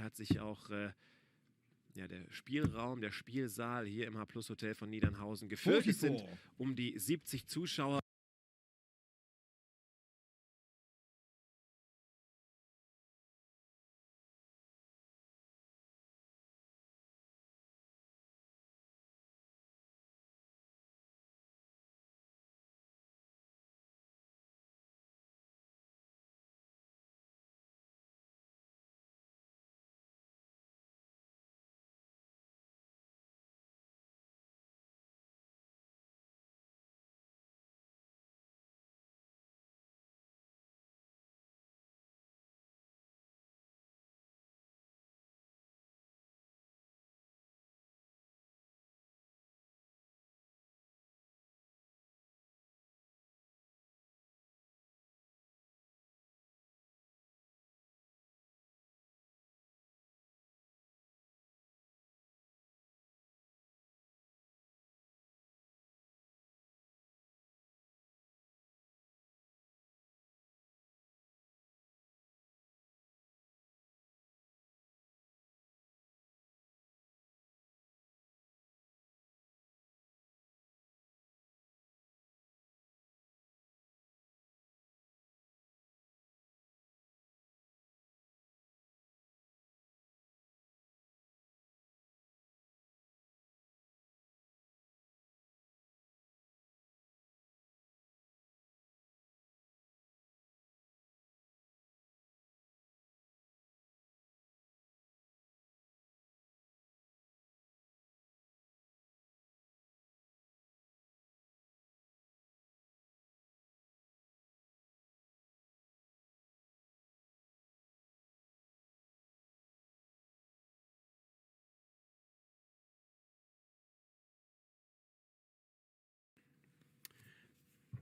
hat sich auch der Spielraum, der Spielsaal hier im H+ Hotel von Niedernhausen gefüllt. Es sind um die 70 Zuschauer.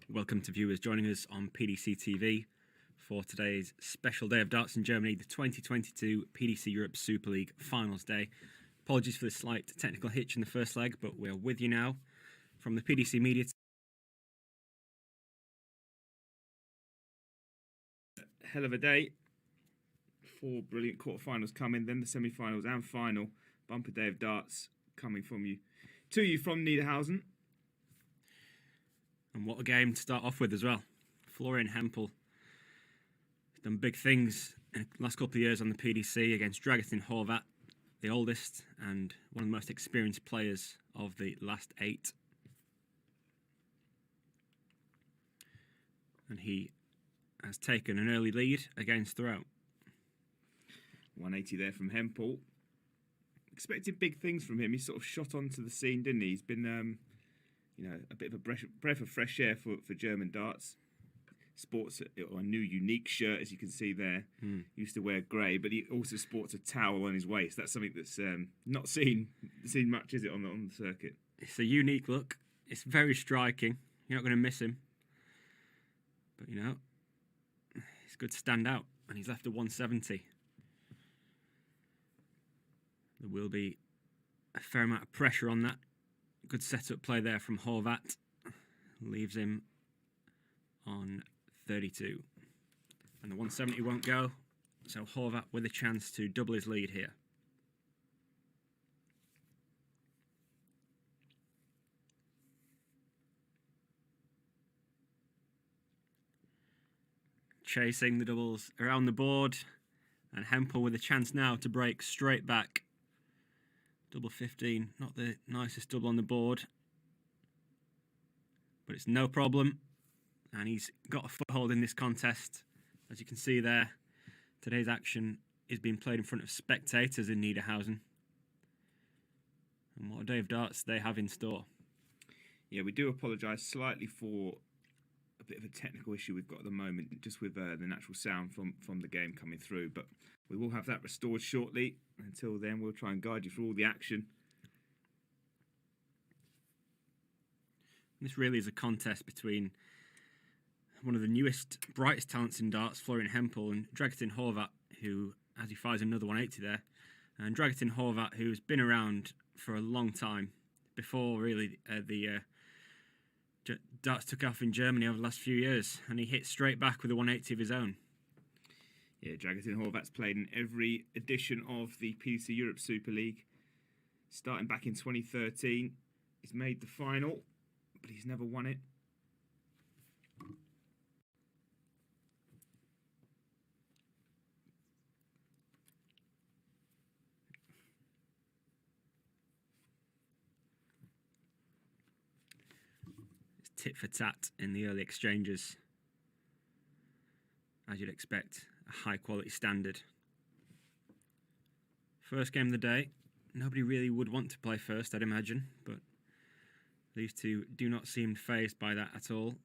Welcome to viewers joining us on PDC TV for today's special day of darts in Germany, the 2022 PDC Europe Super League Finals Day. Apologies for the slight technical hitch in the first leg, but we're with you now from the PDC media. Hell of a day. 4 brilliant quarterfinals coming, then the semi-finals and final. Bumper day of darts coming from you to you from Niederhausen. And what a game to start off with as well. Florian Hempel has done big things in the last couple of years on the PDC against Horvat, the oldest and one of the most experienced players of the last 8. And he has taken an early lead against Throughout. 180 there from Hempel. Expected big things from him. He sort of shot onto the scene, didn't he? He's been a bit of a breath of fresh air for German darts. Sports a new unique shirt, as you can see there. He used to wear grey, but he also sports a towel on his waist. That's something that's not seen much, is it, on the circuit? It's a unique look. It's very striking. You're not going to miss him. But, it's good to stand out. And he's left a 170. There will be a fair amount of pressure on that. Good setup play there from Horvat. Leaves him on 32. And the 170 won't go. So Horvat with a chance to double his lead here. Chasing the doubles around the board. And Hempel with a chance now to break straight back. Double 15, not the nicest double on the board. But it's no problem. And he's got a foothold in this contest. As you can see there, today's action is being played in front of spectators in Niederhausen. And what a day of darts they have in store. Yeah, we do apologise slightly for a bit of a technical issue we've got at the moment, just with the natural sound from the game coming through. But we will have that restored shortly. Until then, we'll try and guide you through all the action. This really is a contest between one of the newest, brightest talents in darts, Florian Hempel, and Horvat, who, as he fires another 180 there, and Horvat, who's been around for a long time, before really the darts took off in Germany over the last few years, and he hit straight back with a 180 of his own. Yeah, Dragutin Horvat's played in every edition of the PDC Europe Super League. Starting back in 2013, he's made the final, but he's never won it. It's tit for tat in the early exchanges. As you'd expect, a high quality standard. First game of the day. Nobody really would want to play first, I'd imagine, but these two do not seem fazed by that at all.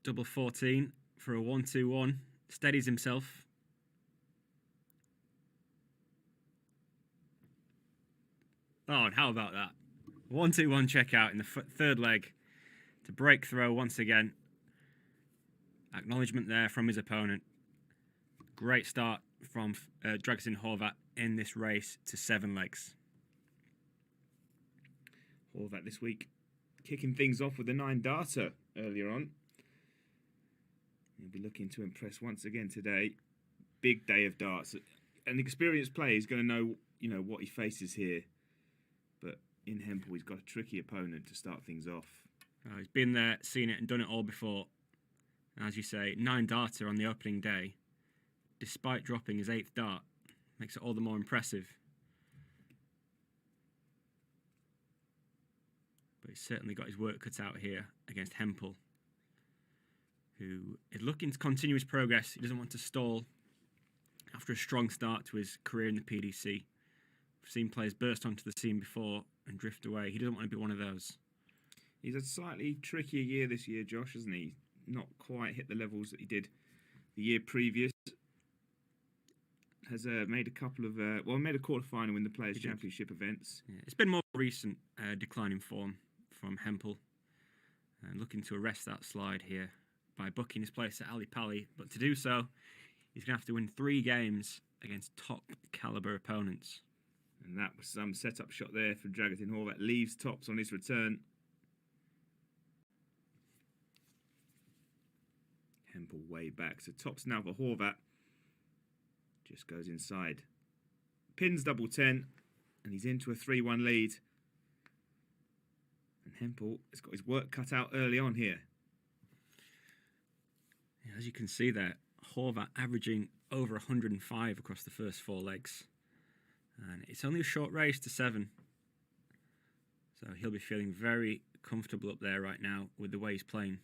Double 14 for a 1-2-1. Steadies himself. Oh, and how about that? 1-2-1 check out in the third leg to break throw once again. Acknowledgement there from his opponent. Great start from Dragutin Horvat in this race to 7 legs. Horvat this week kicking things off with a 9-darter earlier on. He'll be looking to impress once again today. Big day of darts. An experienced player is going to know, what he faces here. But in Hempel, he's got a tricky opponent to start things off. He's been there, seen it and done it all before. As you say, 9-darter on the opening day. Despite dropping his 8th dart, makes it all the more impressive. But he's certainly got his work cut out here against Hempel, who is looking to continue his progress. He doesn't want to stall after a strong start to his career in the PDC. We've seen players burst onto the scene before and drift away. He doesn't want to be one of those. He's a slightly trickier year this year, Josh, hasn't he? Not quite hit the levels that he did the year previous. Has made a couple of made a quarter-final in the Players' Championship events. Yeah, it's been more recent decline in form from Hempel, looking to arrest that slide here by booking his place at Ali Pali. But to do so, he's going to have to win 3 games against top caliber opponents. And that was some set-up shot there from Dragutin Horvat. Leaves tops on his return. Hempel way back. So tops now for Horvat. Just goes inside. Pins double 10. And he's into a 3-1 lead. And Hempel has got his work cut out early on here. Yeah, as you can see there, Horvat averaging over 105 across the first 4 legs. And it's only a short race to 7. So he'll be feeling very comfortable up there right now with the way he's playing.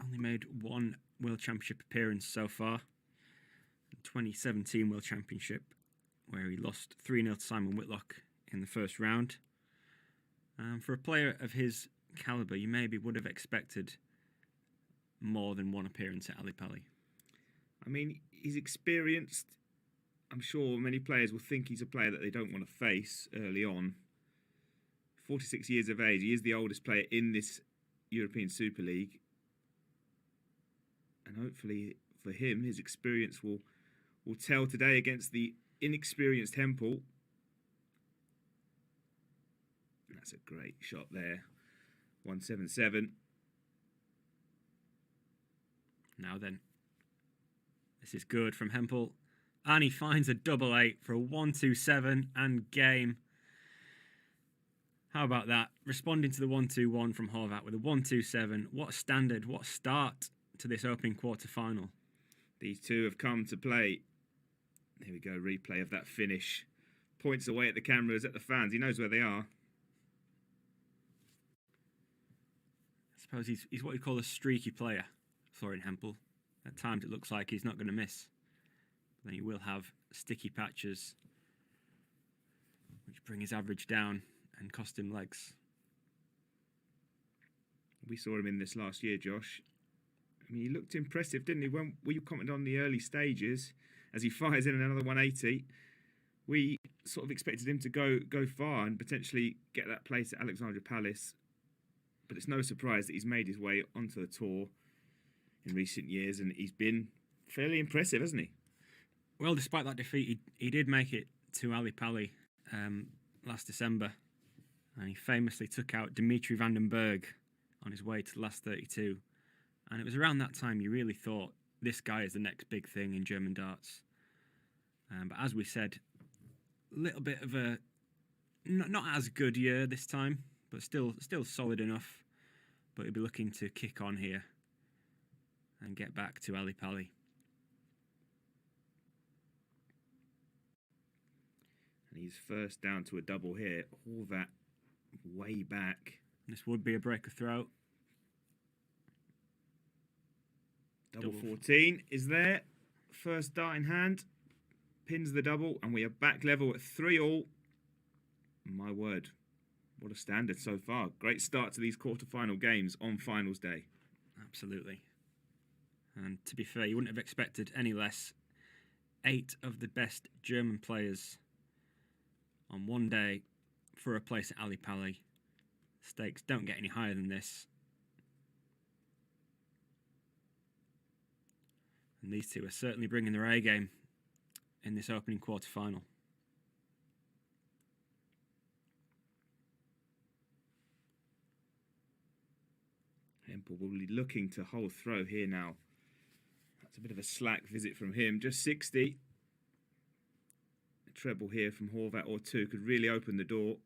Only made 1 World Championship appearance so far. 2017 World Championship, where he lost 3-0 to Simon Whitlock in the first round. For a player of his calibre, you maybe would have expected more than 1 appearance at Ali Pali. I mean, he's experienced. I'm sure many players will think he's a player that they don't want to face early on. 46 years of age, he is the oldest player in this European Super League. And hopefully for him, his experience will tell today against the inexperienced Hempel. That's a great shot there. 177. Now then, this is good from Hempel. And he finds a double 8 for a 1-2-7 and game. How about that? Responding to the 1-2-1 from Horvat with a 1-2-7. What a standard, what a start to this opening quarter-final. These two have come to play. Here we go, replay of that finish. Points away at the cameras, at the fans. He knows where they are. I suppose he's what you call a streaky player, Florian Hempel. At times it looks like he's not going to miss. Then he will have sticky patches, which bring his average down and cost him legs. We saw him in this last year, Josh. I mean, he looked impressive, didn't he? When you commented on the early stages, as he fires in another 180, we sort of expected him to go far and potentially get that place at Alexandra Palace. But it's no surprise that he's made his way onto the tour in recent years, and he's been fairly impressive, hasn't he? Well, despite that defeat, he did make it to Ali Pali last December, and he famously took out Dimitri van den Berg on his way to the last 32. And it was around that time you really thought, this guy is the next big thing in German darts. But as we said, a little bit of a not as good year this time, but still solid enough. But he'll be looking to kick on here and get back to Ali Pali. And he's first down to a double here. Horvat way back. This would be a break of throw. Double 14 is there. First dart in hand. Pins the double, and we are back level at 3-all. My word, what a standard so far. Great start to these quarter-final games on finals day. Absolutely. And to be fair, you wouldn't have expected any less. 8 of the best German players on one day for a place at Ali Pali. Stakes don't get any higher than this. And these two are certainly bringing their A game in this opening quarter-final. Hempel will be looking to hold throw here now. That's a bit of a slack visit from him. Just 60. A treble here from Horvat or two could really open the door.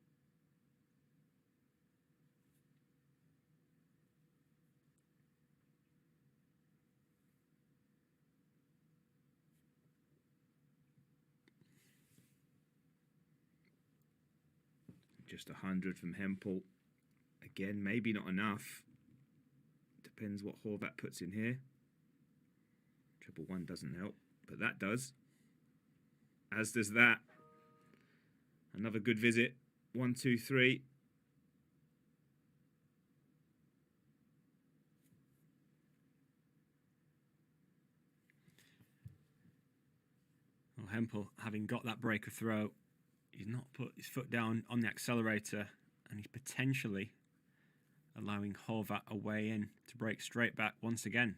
Just 100 from Hempel. Again, maybe not enough. Depends what Horvat puts in here. Triple one doesn't help, but that does. As does that. Another good visit. 1, 2, 3. Well, Hempel, having got that break of throw, he's not put his foot down on the accelerator, and he's potentially allowing Horvat a way in to break straight back once again.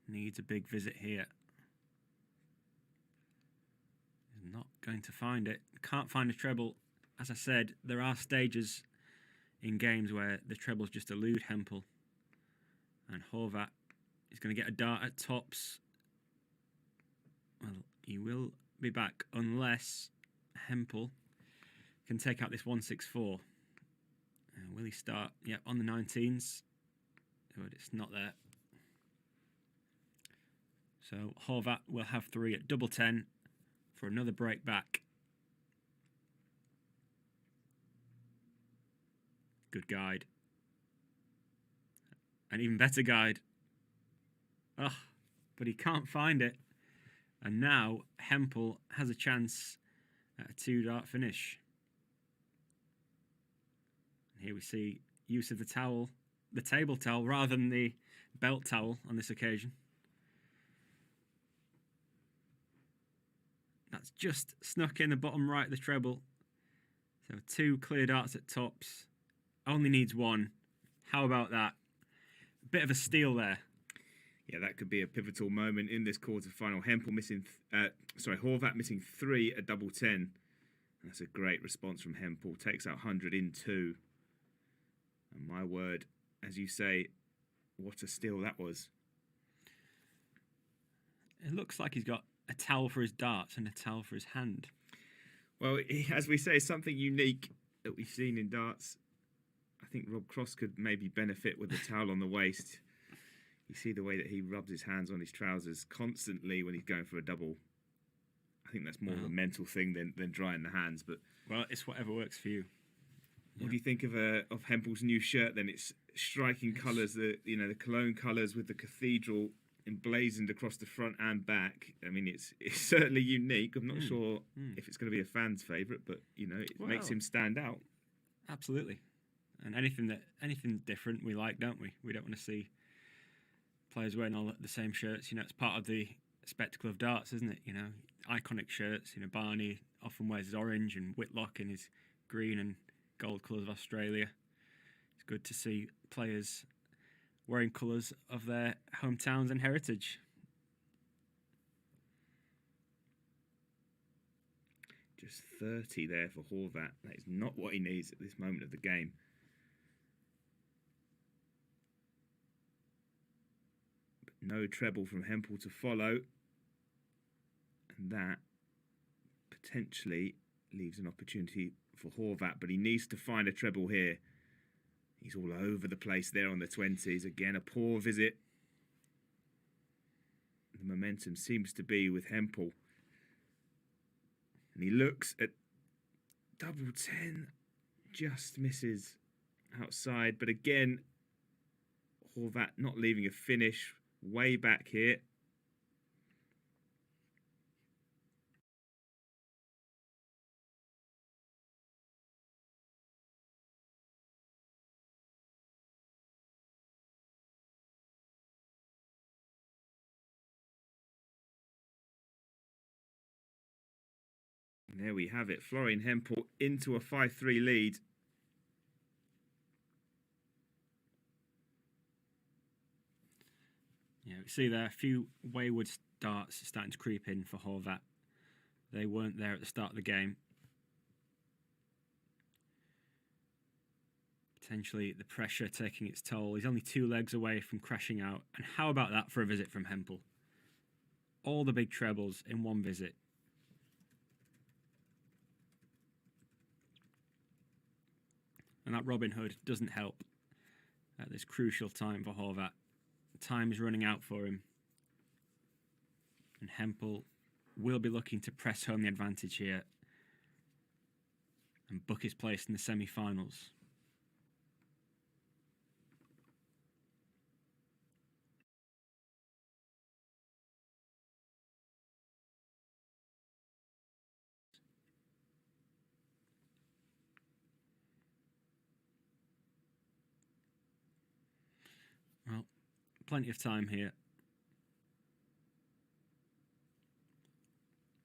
Needs a big visit here. He's not going to find it. Can't find a treble. As I said, there are stages in games where the trebles just elude Hempel. And Horvat is going to get a dart at tops. Well, he will be back unless Hempel can take out this 164. Will he start? Yeah, on the 19s. But it's not there. So Horvat will have 3 at double 10 for another break back. Good guide. An even better guide. Oh, but he can't find it. And now Hempel has a chance at a 2-dart finish. And here we see use of the towel, the table towel, rather than the belt towel on this occasion. That's just snuck in the bottom right of the treble. So 2 clear darts at tops. Only needs 1. How about that? A bit of a steal there. Yeah, that could be a pivotal moment in this quarter-final. Hempel missing, Horvat missing 3 at double 10. That's a great response from Hempel. Takes out 100 in 2. And my word, as you say, what a steal that was. It looks like he's got a towel for his darts and a towel for his hand. Well, as we say, something unique that we've seen in darts. I think Rob Cross could maybe benefit with the towel on the waist. You see the way that he rubs his hands on his trousers constantly when he's going for a double. I think that's more of a mental thing than drying the hands. But well, it's whatever works for you. What do you think of Hempel's new shirt? Then it's striking colours. The Cologne colours with the cathedral emblazoned across the front and back. I mean, it's certainly unique. I'm not sure if it's going to be a fan's favourite, but it makes him stand out. Absolutely. And anything different we like, don't we? We don't want to see players wearing all the same shirts. It's part of the spectacle of darts, isn't it? Iconic shirts. Barney often wears his orange, and Whitlock in his green and gold colours of Australia. It's good to see players wearing colours of their hometowns and heritage. Just 30 there for Horvat. That is not what he needs at this moment of the game. No treble from Hempel to follow. And that potentially leaves an opportunity for Horvat, but he needs to find a treble here. He's all over the place there on the 20s. Again, a poor visit. The momentum seems to be with Hempel. And he looks at double 10. Just misses outside. But again, Horvat not leaving a finish. Way back here. And there we have it. Florian Hempel into a 5-3 lead. Yeah, we see there a few wayward starts starting to creep in for Horvat. They weren't there at the start of the game. Potentially the pressure taking its toll. He's only 2 legs away from crashing out. And how about that for a visit from Hempel? All the big trebles in one visit. And that Robin Hood doesn't help at this crucial time for Horvat. Time is running out for him. And Hempel will be looking to press home the advantage here and book his place in the semi-finals. Well, plenty of time here.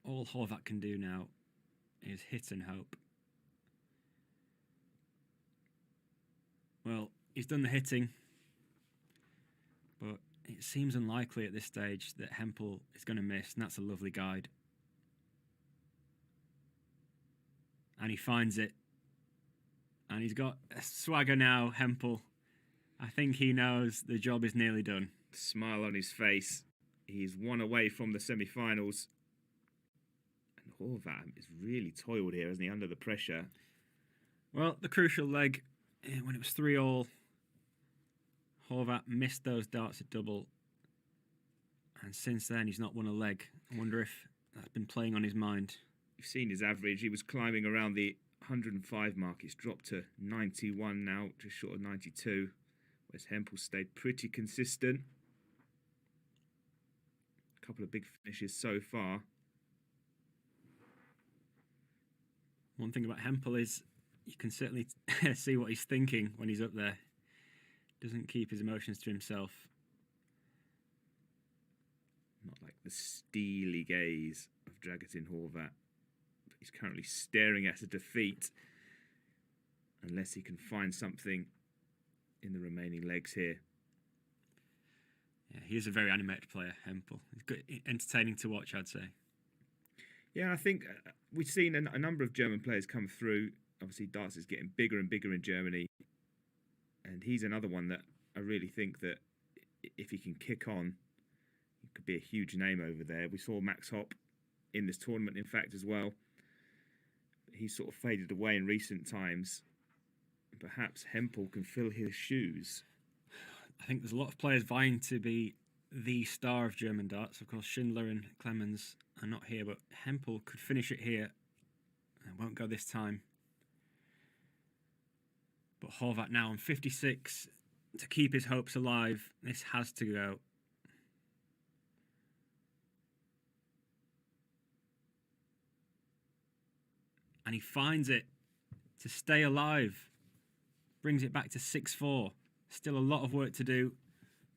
All Horvat can do now is hit and hope. Well, he's done the hitting, but it seems unlikely at this stage that Hempel is going to miss, and that's a lovely guide. And he finds it. And he's got a swagger now, Hempel. I think he knows the job is nearly done. Smile on his face. He's 1 away from the semi-finals. And Horvat has really toiled here, hasn't he, under the pressure? Well, the crucial leg, when it was 3-all, Horvat missed those darts at double. And since then, he's not won a leg. I wonder if that's been playing on his mind. You've seen his average. He was climbing around the 105 mark. It's dropped to 91 now, just short of 92. Whereas Hempel stayed pretty consistent. A couple of big finishes so far. One thing about Hempel is you can certainly see what he's thinking when he's up there. Doesn't keep his emotions to himself. Not like the steely gaze of Dragutin Horvat. But he's currently staring at a defeat. Unless he can find something in the remaining legs here. Yeah, he is a very animated player, Hempel. He's good, entertaining to watch, I'd say. Yeah, I think we've seen a number of German players come through. Obviously, darts is getting bigger and bigger in Germany. And he's another one that I really think that if he can kick on, he could be a huge name over there. We saw Max Hopp in this tournament, in fact, as well. He's sort of faded away in recent times. Perhaps Hempel can fill his shoes. I think there's a lot of players vying to be the star of German darts. Of course, Schindler and Clemens are not here, but Hempel could finish it here. It won't go this time. But Horvat now on 56 to keep his hopes alive. This has to go. And he finds it to stay alive. Brings it back to 6-4. Still a lot of work to do,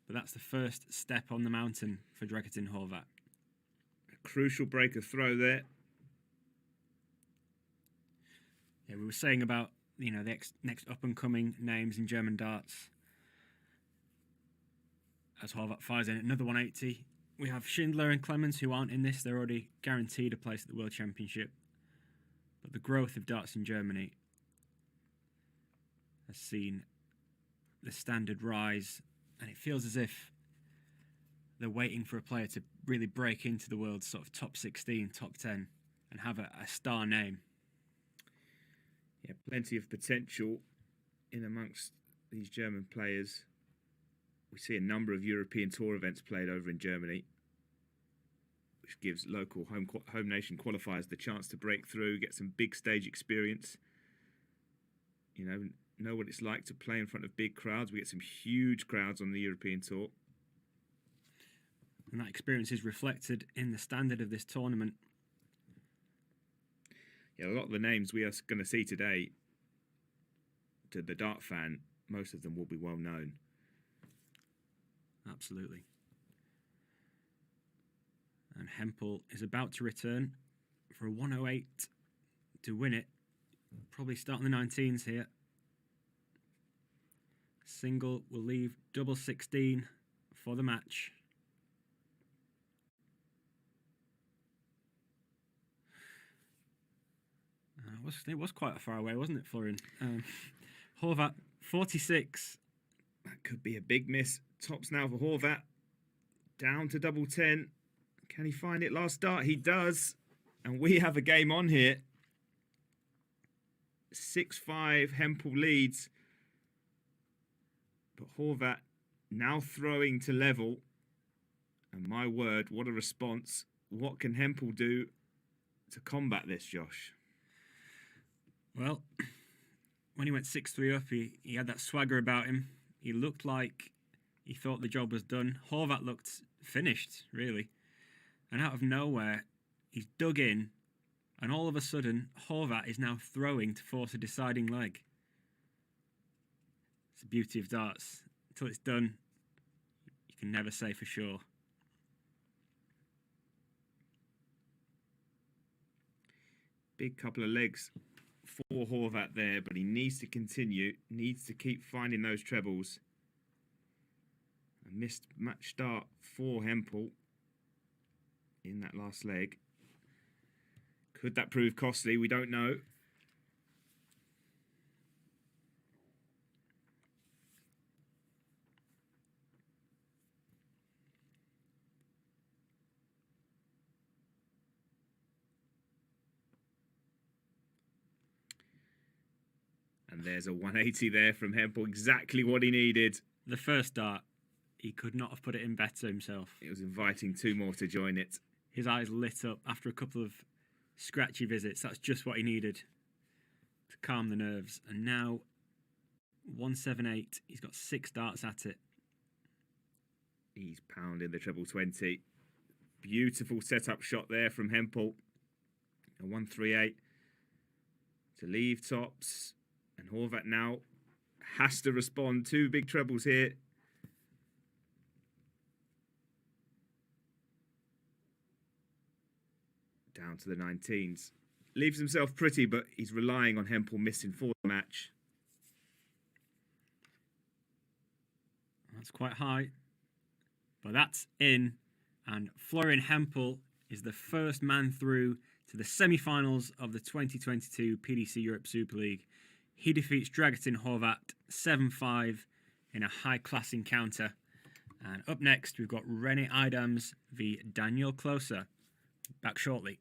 but that's the first step on the mountain for Dragutin Horvat. A crucial breaker throw there. Yeah, we were saying about the next up and coming names in German darts. As Horvat fires in another 180, we have Schindler and Clemens who aren't in this. They're already guaranteed a place at the World Championship. But the growth of darts in Germany has seen the standard rise, and it feels as if they're waiting for a player to really break into the world's sort of top 16, top 10, and have a star name. Yeah, plenty of potential in amongst these German players. We see a number of European Tour events played over in Germany, which gives local home nation qualifiers the chance to break through, get some big stage experience. Know what it's like to play in front of big crowds. We get some huge crowds on the European Tour. And that experience is reflected in the standard of this tournament. Yeah, a lot of the names we are going to see today, to the dart fan, most of them will be well known. Absolutely. And Hempel is about to return for a 108 to win it. Probably starting the 19s here. Single will leave double 16 for the match. It was quite far away, wasn't it, Florian? Horvat, 46. That could be a big miss. Tops now for Horvat. Down to double 10. Can he find it last start? He does. And we have a game on here. 6-5, Hempel leads. But Horvat now throwing to level. And my word, what a response. What can Hempel do to combat this, Josh? Well, when he went 6-3 up, he had that swagger about him. He looked like he thought the job was done. Horvat looked finished, really. And out of nowhere, he's dug in, and all of a sudden, Horvat is now throwing to force a deciding leg. It's the beauty of darts. Until it's done, you can never say for sure. Big couple of legs for Horvat there, but he needs to continue, needs to keep finding those trebles. A missed match start for Hempel in that last leg. Could that prove costly? We don't know. And there's a 180 there from Hempel, exactly what he needed. The first dart, he could not have put it in better himself. It was inviting two more to join it. His eyes lit up after a couple of scratchy visits. That's just what he needed to calm the nerves. And now, 178, he's got 6 darts at it. He's pounding the treble 20. Beautiful setup shot there from Hempel. A 138 to leave tops. And Horvat now has to respond. 2 big trebles here. Down to the 19s. Leaves himself pretty, but he's relying on Hempel missing for the match. That's quite high. But that's in. And Florian Hempel is the first man through to the semi-finals of the 2022 PDC Europe Super League. He defeats Dragutin Horvat 7-5 in a high-class encounter. And up next, we've got René Idams v Daniel Klose. Back shortly.